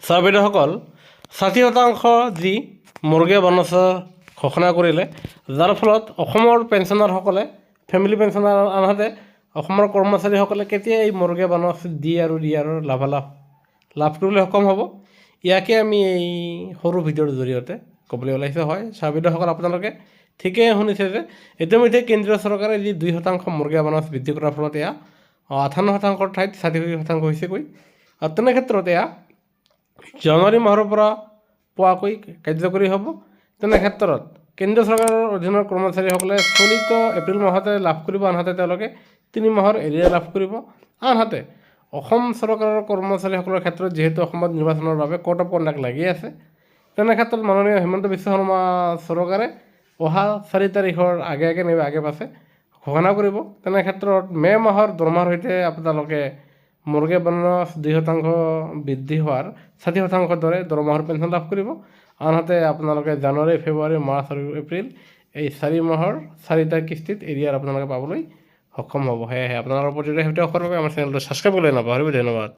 Sir বাইদেউসকল 60% যি মৰ্গে bones ঘোষণা কৰিলে, যাৰ ফলত অসমৰ পেঞ্চনাৰসকলে ফেমিলি পেঞ্চনাৰ আনহাতে অসমৰ কৰ্মচাৰীসকলে কেতিয়া এই মৰ্গে বনছ দিয়াৰ লাভালাভ লাভ কৰিবলৈ সক্ষম হ'ব, ইয়াকে আমি এই সৰু ভিডিঅ'ৰ জৰিয়তে ক'বলৈ ওলাইছোঁ। হয় ছাৰ বাইদেউসকল, আপোনালোকে ঠিকেই শুনিছে যে ইতিমধ্যে কেন্দ্ৰীয় চৰকাৰে যি 2% মৰ্গে বনছ বৃদ্ধি কৰাৰ ফলত এয়া 58%ৰ ঠাইত 60% হৈছেগৈ। আৰু তেনে ক্ষেত্ৰত এয়া জানুৱাৰী মাহৰ পৰা পোৱাকৈ কাৰ্যকৰী হ'ব। তেনে ক্ষেত্ৰত কেন্দ্ৰীয় চৰকাৰৰ অধীনৰ কৰ্মচাৰীসকলে চলিত এপ্ৰিল মাহতে লাভ কৰিব, আনহাতে তেওঁলোকে 3 মাহৰ এৰিয়া লাভ কৰিব। আনহাতে অসম চৰকাৰৰ কৰ্মচাৰীসকলৰ ক্ষেত্ৰত যিহেতু অসমত নিৰ্বাচনৰ বাবে কোড অফ কণ্ডাক্ট লাগি আছে, তেনে ক্ষেত্ৰত মাননীয় হিমন্ত বিশ্ব শৰ্মা চৰকাৰে অহা 4 তাৰিখৰ আগে পাছে ঘোষণা কৰিব। তেনে ক্ষেত্ৰত মে' মাহৰ দৰমহাৰ সৈতে আপোনালোকে মৰ্গে বনছ 2% বৃদ্ধি হোৱাৰ 60% দৰে দৰমহাৰ পেঞ্চন লাভ কৰিব। আনহাতে আপোনালোকে জানুৱাৰী, ফেব্ৰুৱাৰী, মাৰ্চ আৰু এপ্ৰিল এই 4 মাহৰ 4টা কিস্তিত এৰিয়াৰ আপোনালোকে পাবলৈ সক্ষম হ'ব। সেয়েহে আপোনালোকৰ প্ৰতিটো শেহতীয়া খবৰৰ বাবে আমাৰ চেনেলটো ছাবস্ক্ৰাইব কৰিবলৈ নাপাহৰিব। ধন্যবাদ।